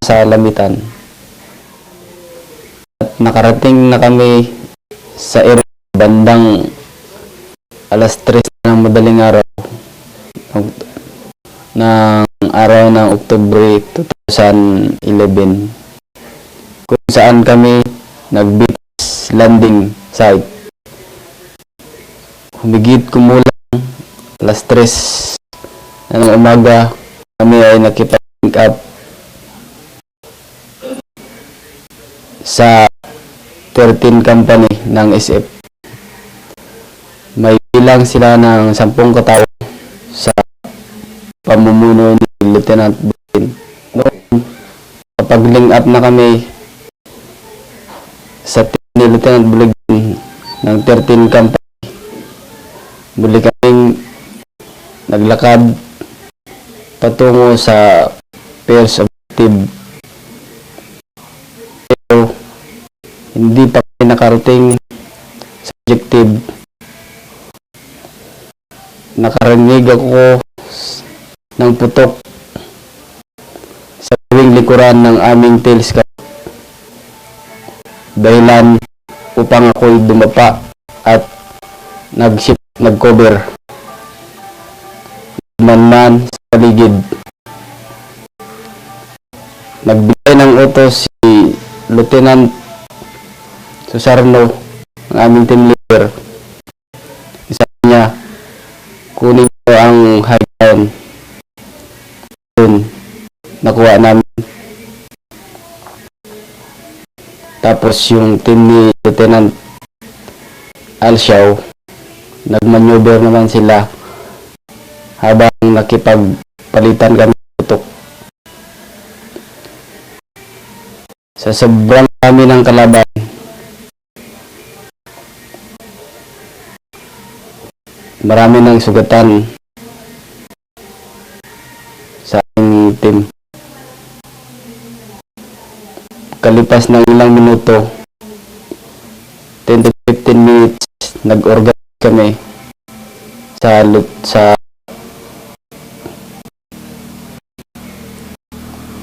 sa Lamitan. At nakarating na kami sa area bandang alas 3 ng madaling araw ng araw ng Oktubre 2011, kung saan kami nag-beach landing site. Humigit kumulang alas 3 ng umaga kami ay nakipag-link up sa 13 company ng SF. May bilang sila ng 10 katao sa pamumuno ni Lieutenant Bulin. Noong kapag-link up na kami sa team ni Lieutenant Bulin ng 13 company, muli kaming naglakad patungo sa first objective. Pero hindi pa kami nakarating sa objective. Nakarinig ako ng putok sa gawing likuran ng aming tail scout, dahilan upang ako'y dumapa at nag-cover man sa paligid. Nagbigay ng utos si Lieutenant Susarno, ang aming team leader. Isa niya, kunin ko ang high ground. Yun, nakuha namin. Tapos yung team ni Lieutenant Alciao, nagmaneuver naman sila habang nakipagpalitan kami ng putok. Sa sobrang dami ng kalaban, marami ng sugatan sa aking team. Kalipas ng ilang minuto, 10 to 15 minutes, nag-organize kami sa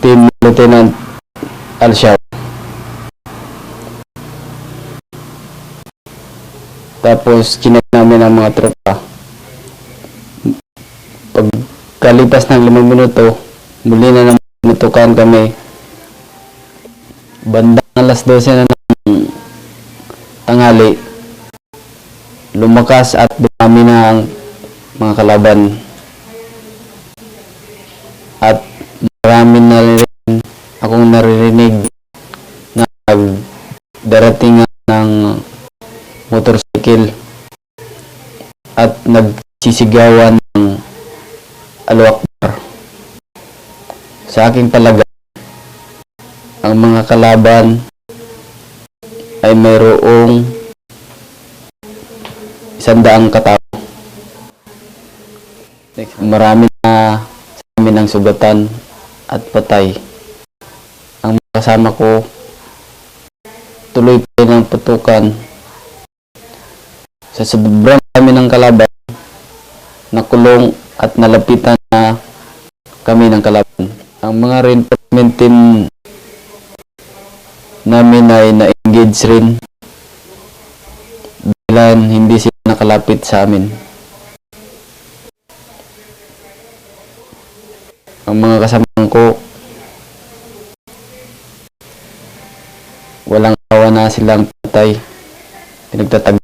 team Lieutenant Alciao. Tapos chinek namin ang mga tropa. Pagkalipas ng 5 minuto, muli na naman tinutukan kami. Bandang alas 12 na ng tanghali, lumakas at dumami na ang mga kalaban. At marami na rin akong naririnig na darating ng motorcycle at nagsisigawan ng Allahu Akbar. Sa aking palagay, ang mga kalaban ay mayroong 100 katao. Marami na sa amin ang sugatan at patay. Ang mga kasama ko tuloy pa rin ang putukan. Sa sobrang dami ng kalaban, nakulong at nalapitan na kami ng kalaban. Ang mga reinforcement team namin ay na-engage rin dahil hindi sila nakalapit sa amin. Ang mga kasamahan ko, walang awa na silang patay, pinagtataga.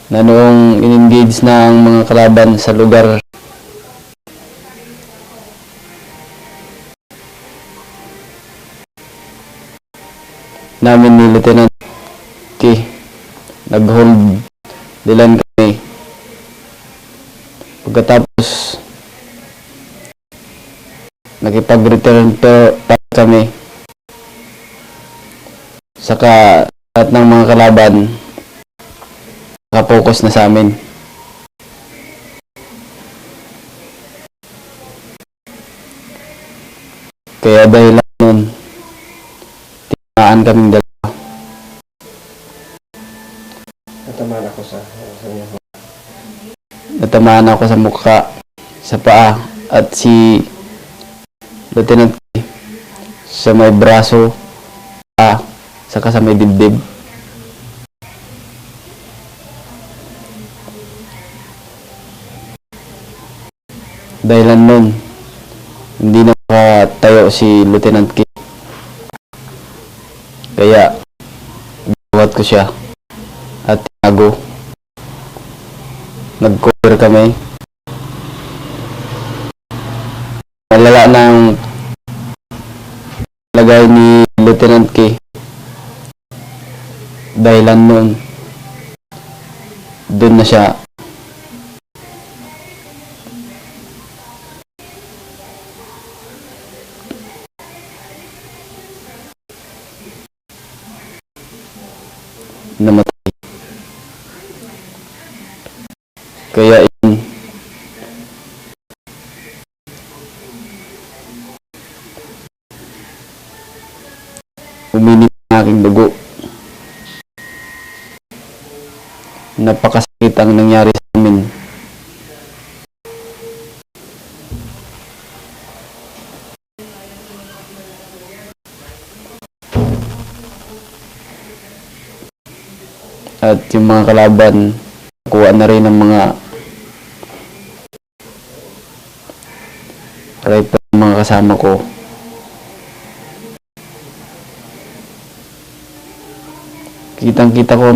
Na noong in-engage na ang mga kalaban sa lugar, namin ni Lieutenant K, nag-hold dilan kami. Pagkatapos nakipag-return pa kami, saka lahat ng mga kalaban nakapokus na sa amin. Kaya dahil nun, tinaan kaming dalawa. Natamaan ako sa inyo. Natamaan ako sa mukha, sa paa, at si Lieutenant K, sa may braso, saka sa may dibdib. Dahilan nun, hindi na makatayo si Lieutenant K. Kaya, buhat ko siya at tinago. Nag-cover kami. Malala na ang lagay ni Lieutenant K. Dahilan nun, doon na siya namatay. Kaya yun, uminit ang aking dugo. Napakasakit ang nangyari sa amin. At yung mga kalaban, kuha na rin ng mga rifle ng mga kasama ko. Kitang-kita ko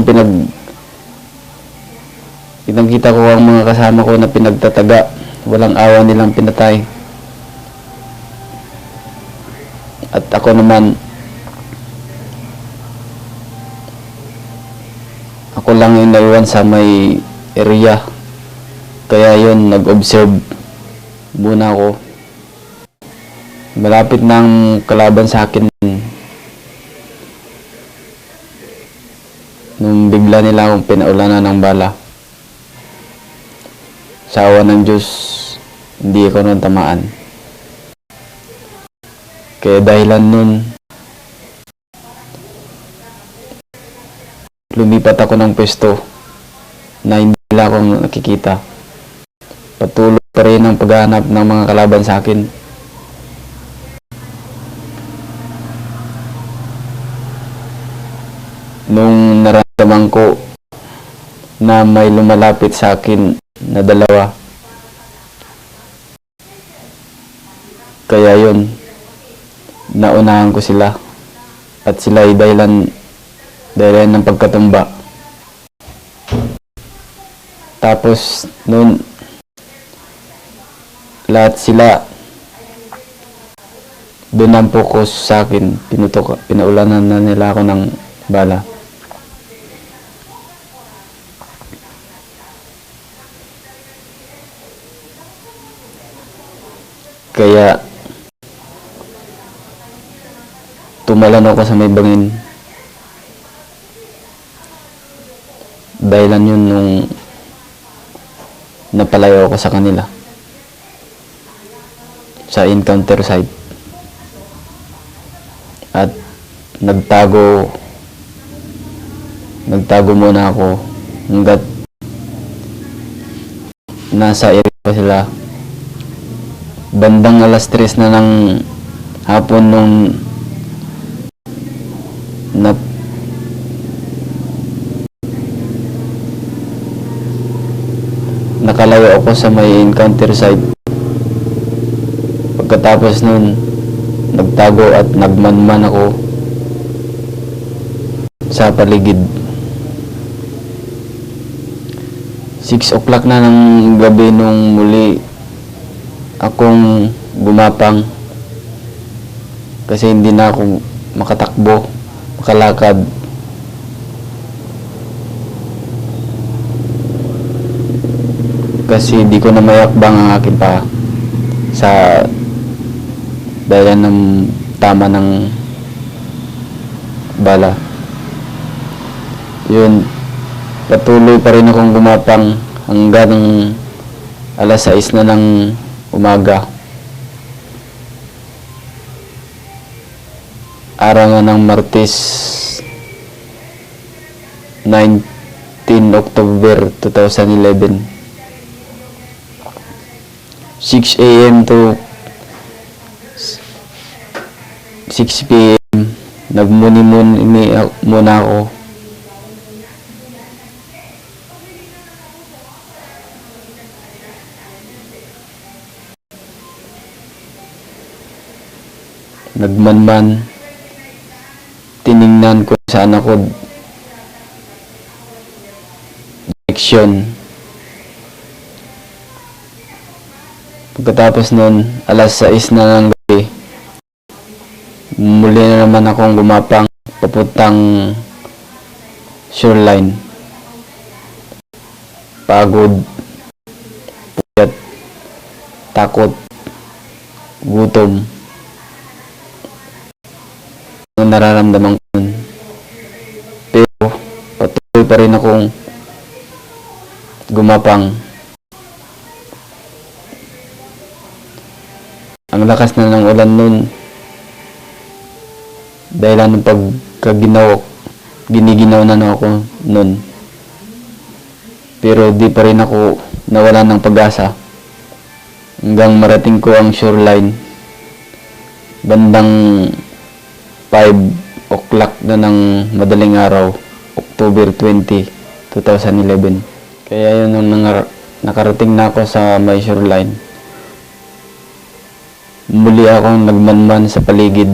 ang mga kasama ko na pinagtataga. Walang awa nilang pinatay. At ako naman, ako lang yung naiwan sa may area. Kaya yun, nag-observe muna ako. Malapit ng kalaban sa akin nung bigla nila akong pinaulanan ng bala. Sa awa ng Diyos, hindi ako nun tamaan. Kaya dahilan nun, lumipat ako ng pwesto na hindi nila akong nakikita. Patuloy pa rin ang paghahanap ng mga kalaban sa akin. Nung naramdaman ko na may lumalapit sa akin na dalawa, kaya yun, naunahan ko sila at sila ay dahilan ng pagkatumba. Tapos noon, lahat sila doon ang focus sa akin. Pinaulanan na nila ako ng bala. Kaya tumalan ako sa may bangin. Dahilan yun nung napalayo ako sa kanila sa encounter site. At nagtago muna ako hanggat nasa area pa sila. Bandang alas 3 na ng hapon nung nakalayo ako sa may encounter site. Pagkatapos nun, nagtago at nagmanman ako sa paligid. 6 o'clock na ng gabi nung muli akong gumapang kasi hindi na ako makatakbo, makalakad. Kasi di ko na mayakbang ang aking paa sa dahil ng tama ng bala. Yun, patuloy pa rin akong gumapang hanggang alas 6 na ng umaga. Araw na ng Martes, 19 October 2011. 6 a.m. to 6 p.m. Nagmuni-muni muna ako. Nagmanman. Tiningnan ko saan ako direksyon. Pagkatapos nun, alas 6 na ng gabi, muli na naman akong gumapang papuntang shoreline. Pagod, puyat, takot, gutom. Ang nararamdaman ko nun. Pero patuloy pa rin akong gumapang. Ang lakas na ng ulan nun. Dahil ng giniginaw na ako nun. Pero di pa rin ako nawalan ng pag-asa. Hanggang marating ko ang shoreline. Bandang 5 o'clock na ng madaling araw, October 20, 2011. Kaya yun nung nakarating na ako sa may shoreline. Muli akong nagmanman sa paligid.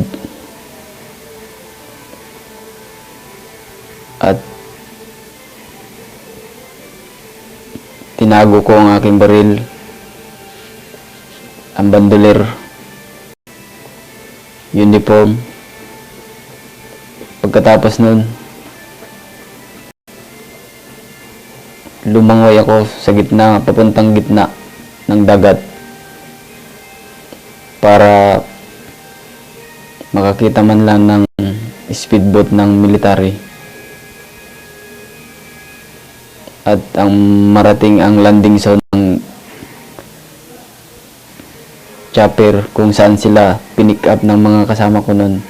At tinago ko ang aking baril, ang bandoler, uniform. Pagkatapos nun, lumangoy ako sa gitna, papuntang gitna ng dagat para makakita man lang ng speedboat ng military at ang marating ang landing zone ng chopper kung saan sila pinick up ng mga kasama ko nun.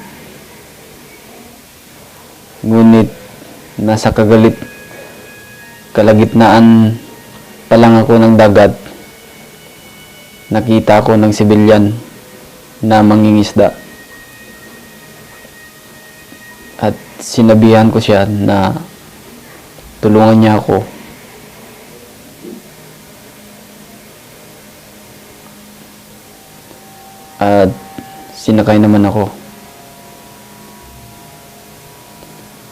Ngunit nasa kalagitnaan pa lang ako ng dagat, nakita ko ng sibilyan na mangingisda. At sinabihan ko siya na tulungan niya ako. At sinakay naman ako.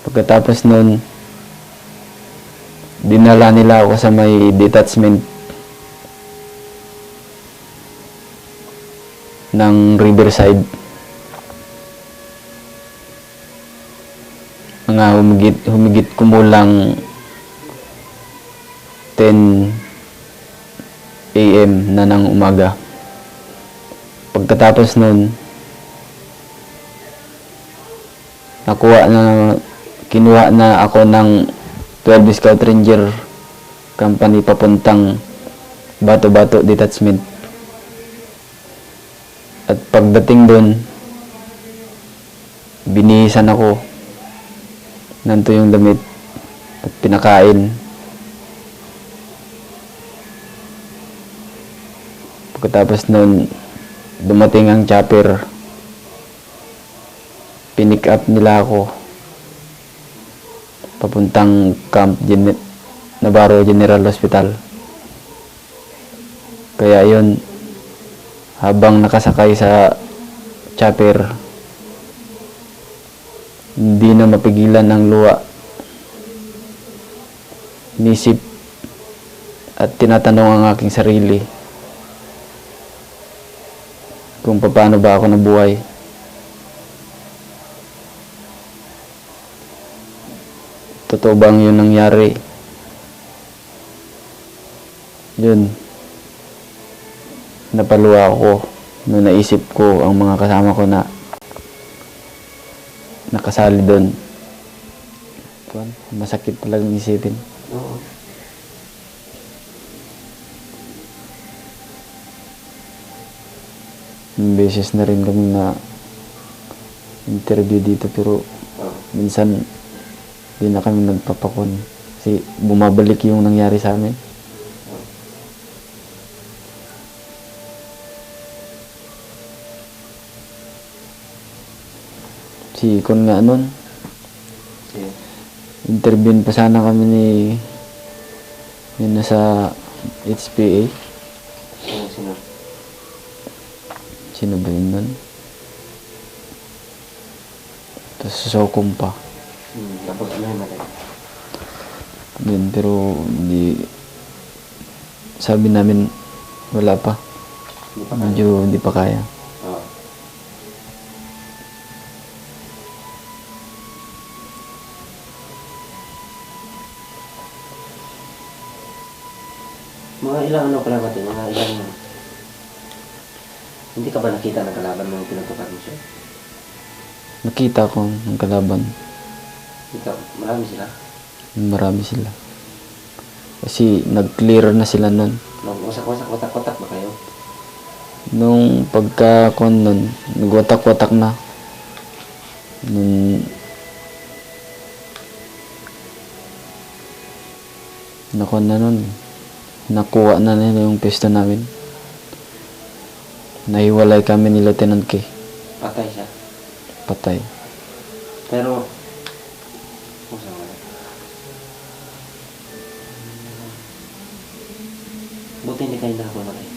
Pagkatapos nun, dinala nila ako sa may detachment ng Riverside. Mga humigit kumulang 10 a.m. na ng umaga. Pagkatapos nun, kinuha na ako ng 12 Scout Ranger Company papuntang Bato-Bato Detachment. At pagdating doon, binihisan ako ng tuyong damit at pinakain. Pagkatapos nun, dumating ang chopper. Pinick up nila ako papuntang Camp Navarro General Hospital. Kaya yun, habang nakasakay sa chopper, hindi na mapigilan ang luha. Nisip at tinatanong ang aking sarili kung paano ba ako nabuhay. Totoo bang yun nangyari? Yun. Napaluwa ako nung naisip ko ang mga kasama ko na nakasali doon. Masakit talagang isipin. Oo. Beses na rin kami na interview dito pero minsan di na kami nagpapakon kasi bumabalik yung nangyari sa amin. Si Ikon nga nun, Sige. interviewin pa sana kami ni yun nasa HPA. Sino? Sino ba yun nun? Tapos Sokom pa. Tapos ano yung natin? Yun, pero hindi, sabi namin wala pa. Hindi pa kaya. Medyo hindi pa kaya. Oo. Mga ilang ano pala natin, mga ilang... Hindi ka ba nakita ng kalaban mo yung pinagtukar mo siya? Nakita ko ng kalaban. Ikaw, marami sila. Marami sila. Kasi nag-clear na sila nun. Wasak-wasak, watak-watak ba kayo? Nung pagka-con nun, nagwatak-watak na. Nung nakon na nun. Nakuha na nila yung pwesto namin. Nahiwalay kami ni Lieutenant K. Patay siya. Patay. Pero, kung saan nga? Buti hindi kayo nakakulay.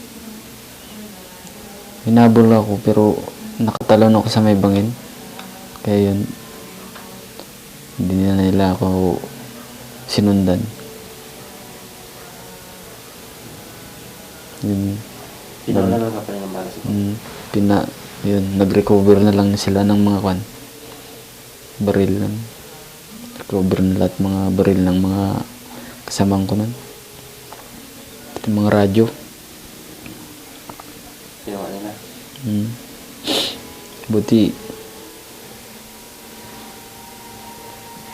Hinabol ako pero nakatalon ako sa may bangin. Kaya yun, hindi na nila ako sinundan. Yun, Pinawala lang ka pa rin ng balas. yun, nag-recover na lang sila ng mga baril lang. Recover na lahat mga baril ng mga kasamang ko nun. At yung mga radyo. Ginawa nila. Buti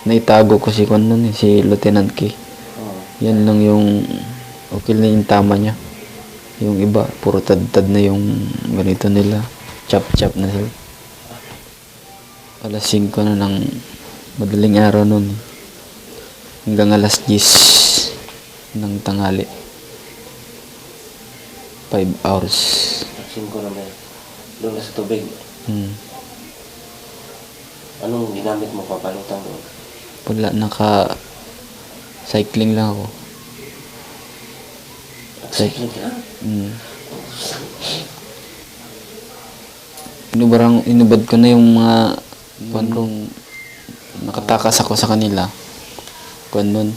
naitago ko si Kwan nun si Lieutenant K. Oo. Yan lang yung okay na yung tama niya. Yung iba, puro tad-tad na yung ganito nila. Chop-chop na sila. Alas 5 na ng madaling araw nun. Hanggang alas 10 ng tanghali. 5 hours. 5 na may doon na sa tubig. Anong ginamit mo papalutang doon? Wala, naka-cycling lang ako. Nag-cycling ka? Inubad ko na yung mga kuwan kong nakatakas ako sa kanila. Kuwan nun.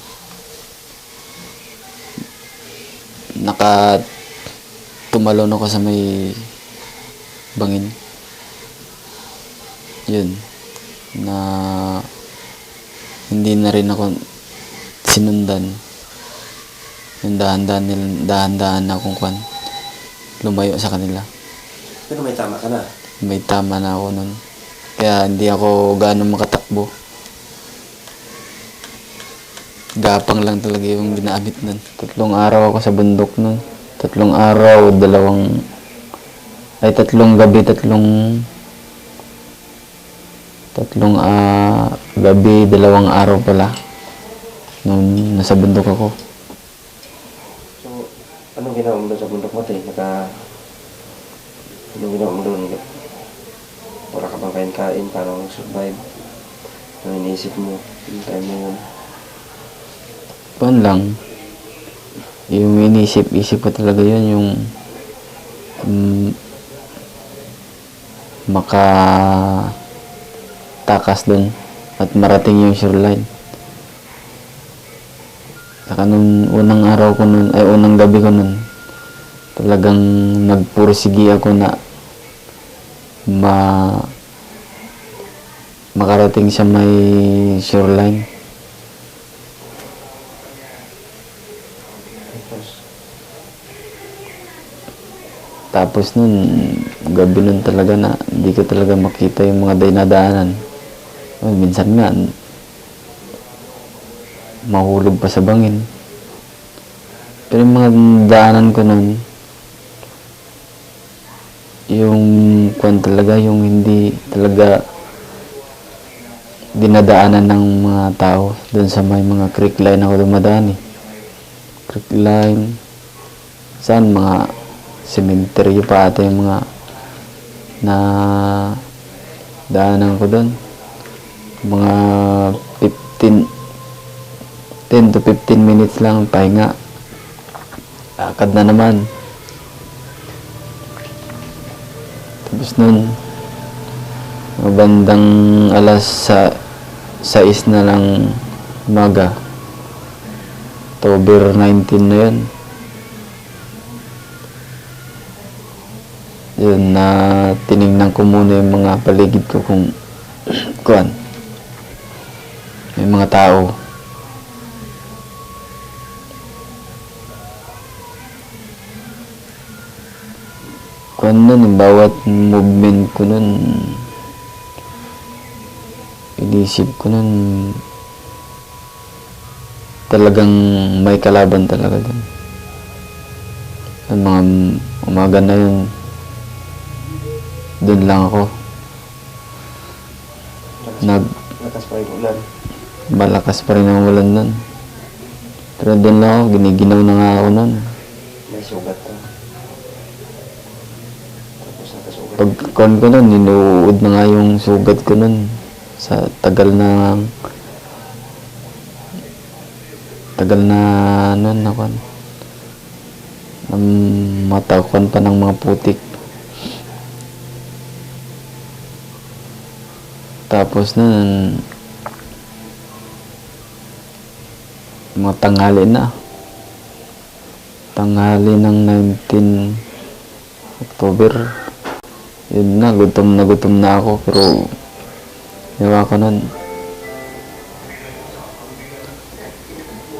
Tumalon ako sa may bangin. Yun. Na hindi na rin ako sinundan. Yung dahan-dahan akong kuwan. Lumayo sa kanila. Pero may tama ka na. May tama na ako nun. Kaya hindi ako gaano makatakbo. Gapang lang talaga yung ginamit nun. 3 araw ako sa bundok nun. 3 araw, 3 gabi, 3 gabi, 2 araw pala. Nung nasa bundok ako. So, anong ginawa mo doon sa bundok mo, te? Anong ginawa mo doon? Wala ka bang kain-kain? Paano survive? Ano iniisip mo? Yung time mo yun? Pan lang. Yung inisip-isip ko talaga yun, yung makatakas dun at marating yung shoreline. Saka nung unang gabi ko nun, talagang nagpursigi ako na makarating sa may shoreline. Tapos nun, gabi nun talaga na hindi ko talaga makita yung mga dinadaanan. Minsan nga, mahulog pa sa bangin. Pero yung mga daanan ko nun, yung kwan talaga, yung hindi talaga dinadaanan ng mga tao. Doon sa may mga creek line ako dumadaan eh. Creek line, saan mga cemetery pa ata yung mga na daanan ko doon. Mga 15, 10 to 15 minutes lang pahinga. Lakad na naman. Tapos nun, bandang alas 6 na lang umaga. October 19 na yun. Yun, na tinignan ko muna yung mga paligid ko kung kuan, may mga tao. Kuan nun, yung bawat movement ko nun, inisip ko nun, talagang may kalaban talaga dun. Yung mga umaga na yun, dun lang ako. Lakas pa yung ulan. Malakas pa rin ang ulan nun. Pero dun lang ako, giniginaw na nga ako nun. May sugat to. Tapos nakasugat. Pag kuan ko nun, ninuud na nga yung sugat ko nun. Sa tagal na nun na kuan. Matakuan pa ng mga putik. Tapos nun, mga tanghali na. Tanghali ng 19 October. Yun na, gutom na ako. Pero, yawa ko nun.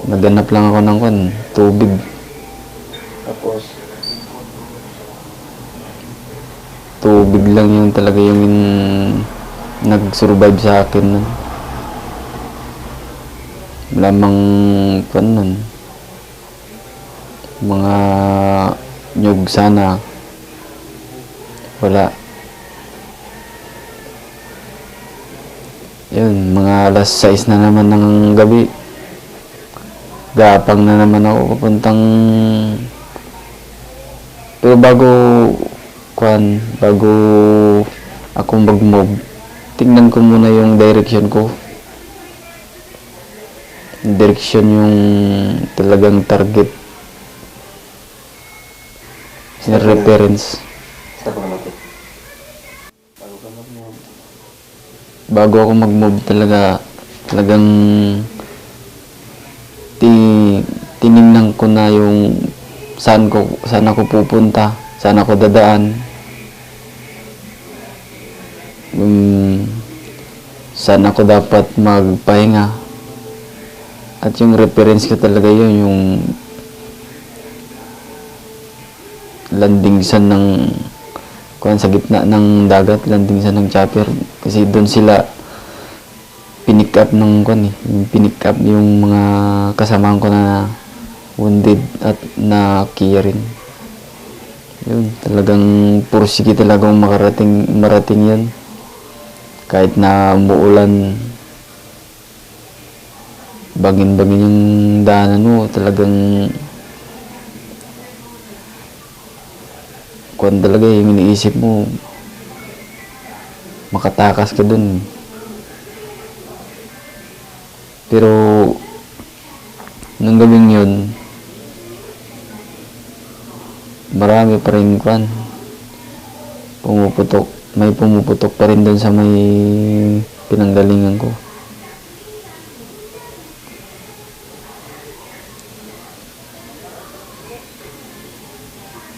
Naghanap lang ako ng tubig. Tapos, Tubig lang yung talaga yung nag-survive sa akin nun. Lamang nun. Mga nyug sana. Wala. Yun, mga alas 6 na naman ng gabi. Gapang na naman ako papuntang... Pero bago ako mag-move, tingnan ko muna yung direction ko. Direction yung talagang target. Yung reference. sa pagkamatid. Bago ka mag-move. Bago ako mag-move talagang tinignan ko na yung saan ako pupunta, saan ako dadaan. Saan ako dapat magpahinga. At yung reference ko talaga yun, yung landing saan ng sa gitna ng dagat, landing saan ng chopper. Kasi doon sila pinick up pinick up yung mga kasamahan ko na wounded at nakiya rin. Yun, talagang pursige talagang marating yun. Kahit na umuulan, bangin-bangin yung daanan mo, talagang kuwan talaga yung iniisip mo, makatakas ka dun. Pero nung gabing yun, marami pa rin may pumuputok pa rin dun sa may pinanggalingan ko.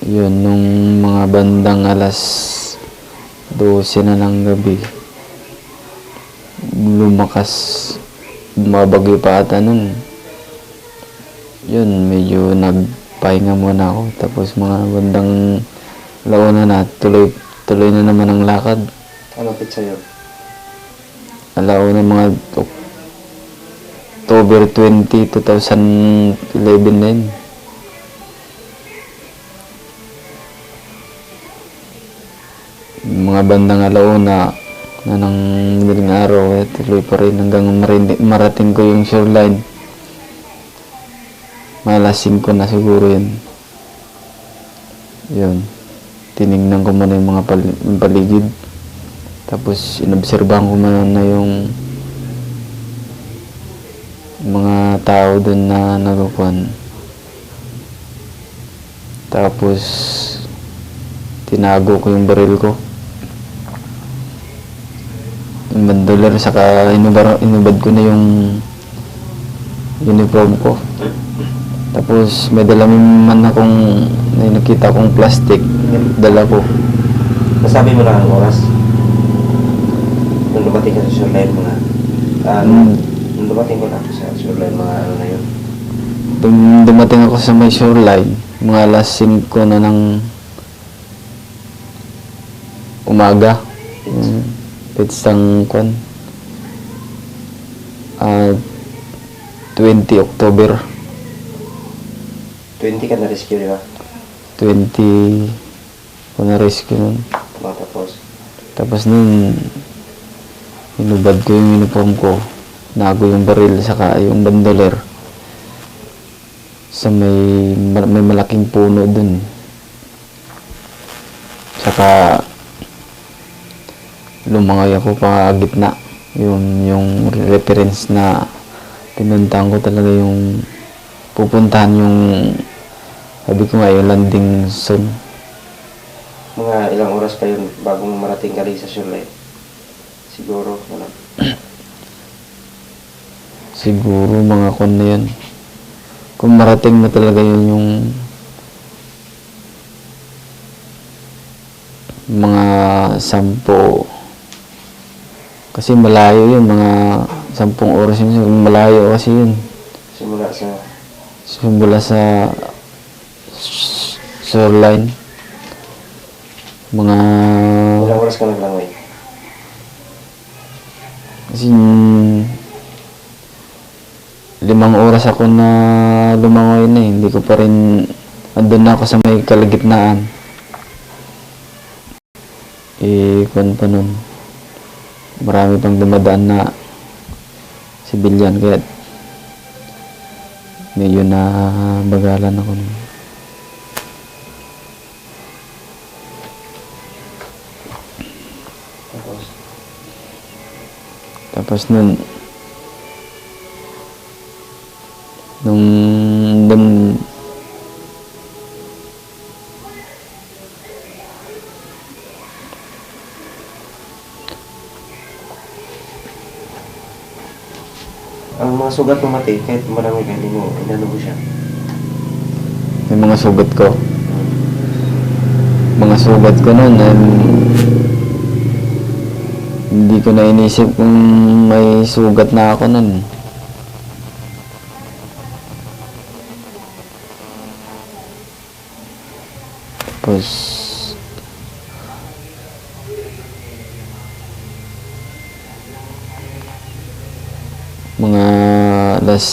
Yun, nung mga bandang alas 12 na ng gabi, bumabagyo pa ata nun. Yun, medyo nagpahinga muna ako. Tapos mga bandang launa na, tuloy na naman ang lakad. Anong pizza yun? Alauna mga October 20, 2011 na yun. Mga bandang alauna na ng madaling araw, tuloy pa rin hanggang marating ko yung shoreline. Mga alas 5 na siguro yun. Yun. Tinignan ko muna yung mga paligid. Tapos inobserbahan ko muna na yung mga tao dun na nagkukuhan. Tapos tinago ko yung baril ko, yung bandoler, saka inubad ko na yung uniform ko. Tapos may dala man akong, may nakita kong plastic, dala ko. Nasabi mo na ang oras? Nung dumating ka sa shoreline mga... nung dumating ko na sa shoreline mga ano na yun? Dumating ako sa may shoreline, mga alas 5 na ng umaga. Pitsang kwan. 20 October. 20 ka na-rescue, di ba? 20 ko na-rescue nun. Tapos, Tapos nun, inubad ko yung uniform ko. Nago yung baril, saka yung bandoler. Sa may malaking puno dun. Saka, lumangoy ako pa gitna. Yung reference na pinuntahan ko talaga yung pupuntahan yung, sabi ko nga, yung landing zone. mga ilang oras pa yun bago marating ka rin sa shoreline? Siguro, ano? Siguro mga kon na yan. Kung marating mo talaga yun yung mga 10, kasi malayo yun, mga 10 oras yun, malayo kasi yun. Simula sa shoreline. Mga... Ilang oras ka naglangoy? Kasi 5 oras ako na lumangoy na eh. Hindi ko pa rin, andun na ako sa may kalagitnaan. Kung pa nun, marami pang dumadaan na sibilyan, kaya medyo na bagalan ako nun. Tapos nung ang mga sugat mo mati, kahit marami ka, hindi mo, inano mo siya. yung mga sugat ko nun, hindi ko na inisip kung may sugat na ako nun. Tapos mga alas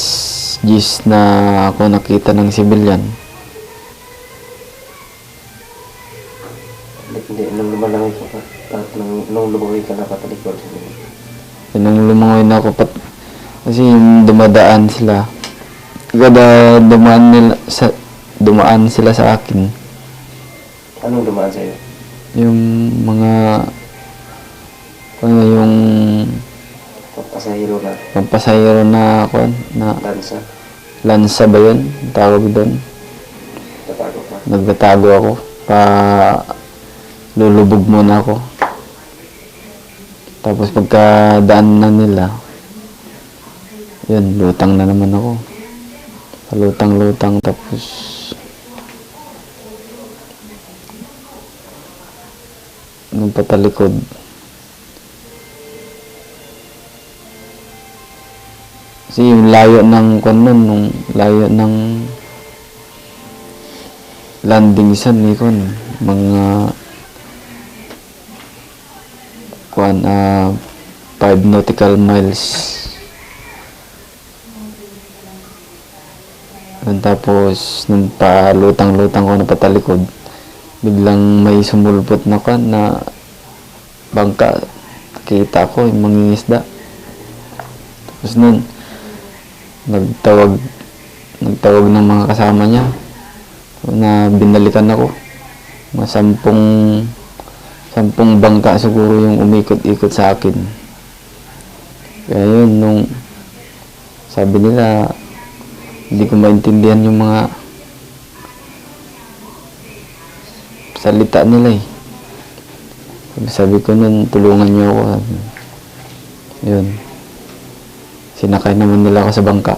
10 na ako nakita ng civilian. Hindi, nung lumalangoy ka pa, at nung lumalangoy ka na patalikod. Nung lumangoy na ako kasi yung dumadaan sila. Kada dumaan sila sa akin. Anong dumaan sa'yo? Yung mga yung pampasahero na Lansa? lansa ba yun? Tawag doon. Tatago ka? Nagtatago ako. Lulubog muna ako. Tapos pagkadaan na nila, yun, lutang na naman ako. Lutang-lutang, tapos nung patalikod, kasi yung layo ng nung layo ng landing sa Nikon, mga 5 nautical miles. Tapos nung palutang-lutang ko na patalikod, biglang may sumulpot na bangka. Kita ko yung mangingisda. Tapos nun, nagtawag ng mga kasama niya na binalikan ako. Mga 10 bangka siguro yung umikot-ikot sa akin. Kaya yun, nung Sabi nila, hindi ko maintindihan yung mga salita nila eh. Sabi ko nun, tulungan niyo ako. Yun. Sinakay naman nila ako sa bangka.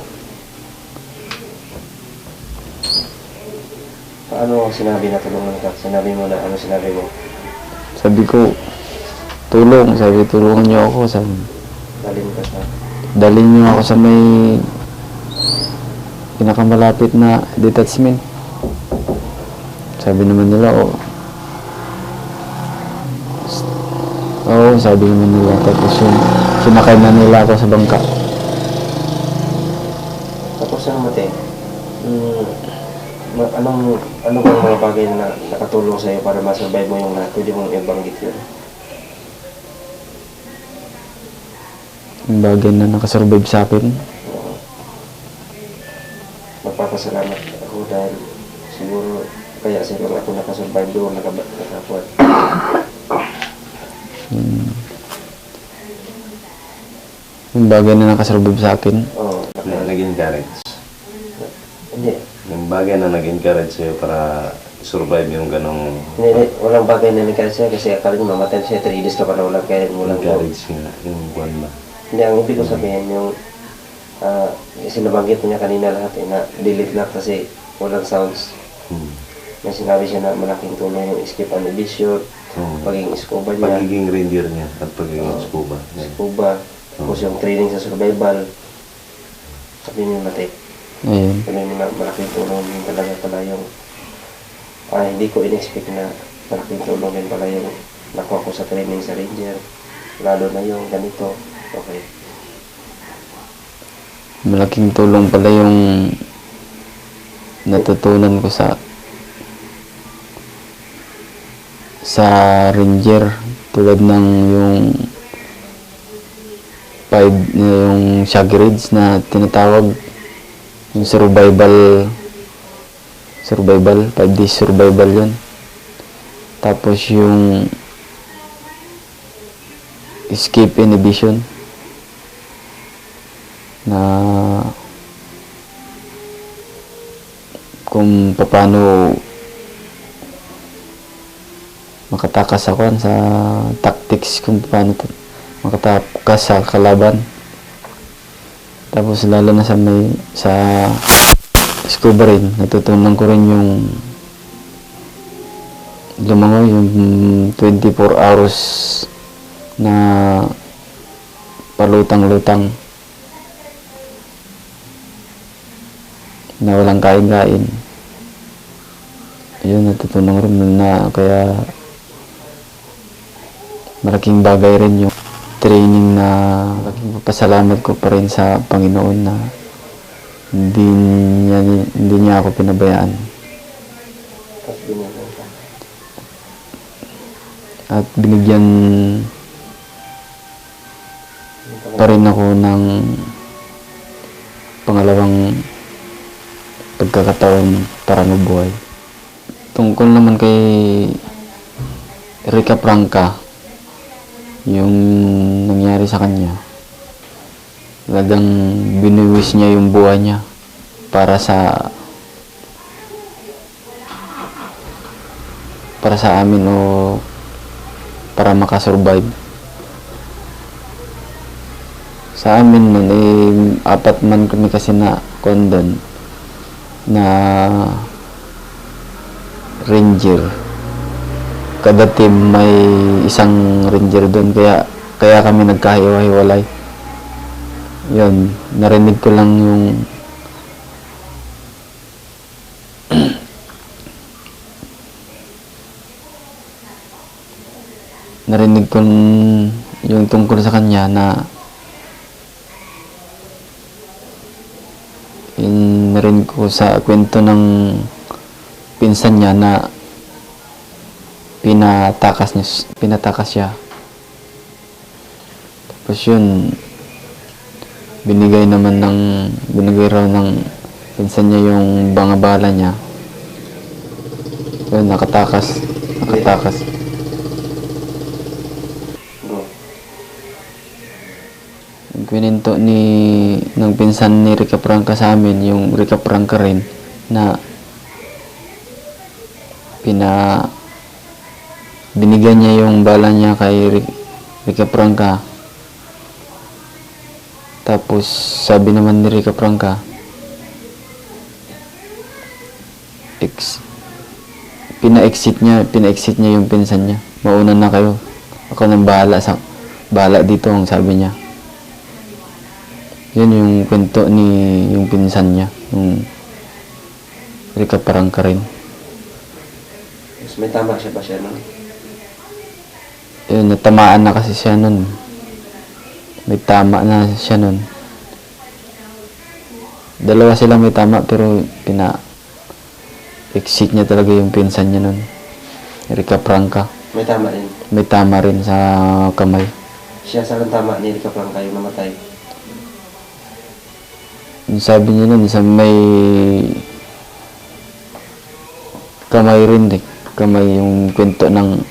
Paano sinabi na tulungan ka? Sinabi mo na, ano sinabi mo? Sabi ko, tulong. Sabi, tulungan niyo ako. Sabi, Dalhin ka sa... dalhin niyo ako sa may pinakamalapit na detachment. Sabi naman nila, oh. Oo, sabi naman nila. Tapos yung sinakay na nila ako sa bangka. Tapos ano mate? Ano bang mga bagay na nakatulong sa'yo para masurvive mo yung lahat? Pwede mong ibanggit yun. Yung bagay na nakasurvive sa akin. Magpapasalamat ako dahil siguro kaya siguro ako nakasurvive doon, nakapuan. Yung bagay na nakasurvive sa akin. Oo. Na nag-encourage. Hindi. Yung bagay na nag-encourage sa'yo para survive yung ganong Hindi, walang bagay na nagkaya siya kasi akala niyo mamatay siya, 3 days ka pa na walang kaya mo lang. encourage nga, yung buwan ba. Hindi, ang ibig ko sabihin yung sinabanggit niya kanina lahat na delete lang kasi walang sounds. May sinabi siya na malaking tulong yung escape inhibition, pagiging scuba niya, Pagiging reindeer niya at pagiging scuba. Yan. scuba, tapos yung training sa survival. Sabi niyo natin, Ayun. sabi niyo na malaking tulong din talaga pala yung hindi ko in-expect na malaking tulong din pala yung nakuha ko sa training sa ranger. Lalo na yung ganito. Okay. Malaking tulong pala yung natutunan ko sa ranger, tulad ng yung 5 yung shaggy rides na tinatawag, yung survival 5 days survival yun. Tapos yung escape inhibition na kung paano makatakas ako sa tactics, kung paano makatakas sa kalaban. Tapos lalo na sa scuba rin, natutunan ko rin yung lumangoy, yung 24 hours na palutang-lutang na walang kain-kain. Yun, natutunan ko rin na kaya malaking bagay rin yung training, na malaking papasalamat ko pa rin sa Panginoon na hindi niya ako pinabayaan Tapos binigyan ka. at binigyan pa rin ako ng pangalawang pagkakataon para mabuhay. Tungkol naman kay Rica Franca, yung nangyari sa kanya, talagang binuwis niya yung buhay niya para sa amin, o para makasurvive. Sa amin nun, 4 man kami kasi na kondon na ranger. Kada team may isang ranger doon, kaya kami nagkahiwa-hiwalay. Yun, narinig ko lang yung narinig ko yung tungkol sa kanya na narinig ko sa kwento ng pinsan niya na pinatakas siya. Tapos yun, binigay raw ng pinsan niya yung bangabala niya. Yun, nakatakas. Go. Kwininto ng pinsan ni Rica Franca sa amin, yung Rica Franca rin, na binigyan niya yung bala niya kay Rica Franca. Tapos sabi naman ni Rica Franca, pina-exit niya yung pinsan niya. Mauna na kayo. Ako nang bahala dito, ang sabi niya. Yun yung kwento yung pinsan niya, yung Rica Franca rin. Mas may tama siya ba siya nun? Yun, natamaan na kasi siya nun. May tama na siya nun. Dalawa silang may tama, pero exit niya talaga yung pinsan niya nun. Rica Franca. May tama rin. May tama rin sa kamay. Siya sa tama ni Rica Franca yung namatay. Yung sabi niya nun, sa may kamay rin eh. Kamay yung kwento ng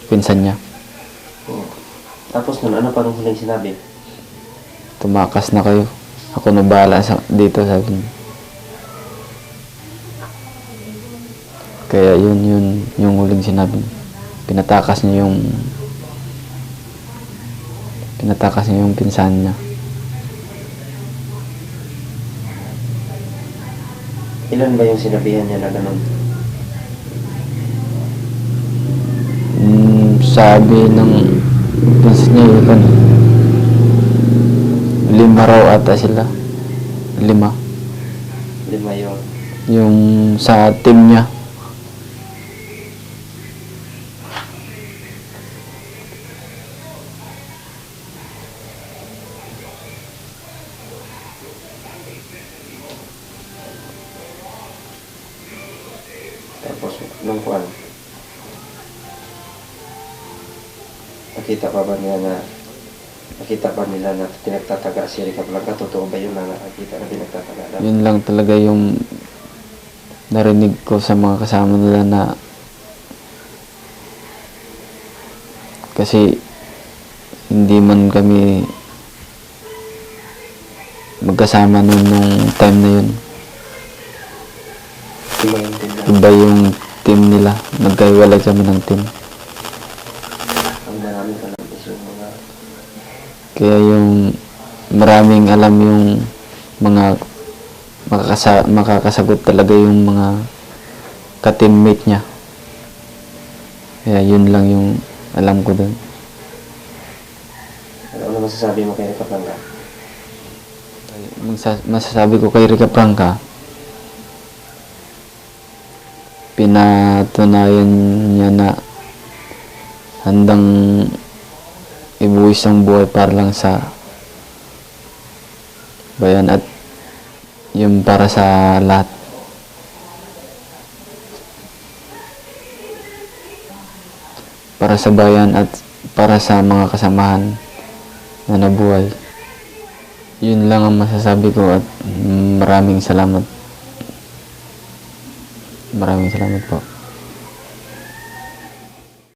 pinsan niya. Oo. Tapos nun, ano pa nung huling sinabi? Tumakas na kayo. Ako na bahala dito, sabi niya. Kaya yun yung huling sinabi niya. Pinatakas niya yung pinsan niya. Ilan ba yung sinabihan niya na ganun? Sabi ng pinsan niya, yun, 5 raw ata sila. 5. 5 yun. Yung sa team niya. Tapos nung kuwan, nakita pa nila na pinagtataga si Rica Franca? Totoo ba yun na nakakita na pinagtataga na? Yun lang talaga yung narinig ko sa mga kasama nila, na kasi hindi man kami magkasama nung time na yun. Iba yung tindahan. Iba yung team nila. Nagkahiwalay kami ng team. Ang marami pa lang is yung mga Kaya yung maraming alam yung mga makakasagot talaga yung mga ka-teammate niya. Kaya yun lang yung alam ko dun. ano masasabi mo kay Rica Franca? Masasabi ko kay Rica Franca, pinatunayan niya na handang ibuwis ang buhay para lang sa bayan at yung para sa lahat. Para sa bayan at para sa mga kasamahan na nabuhay. Yun lang ang masasabi ko at maraming salamat. Maraming salamat po.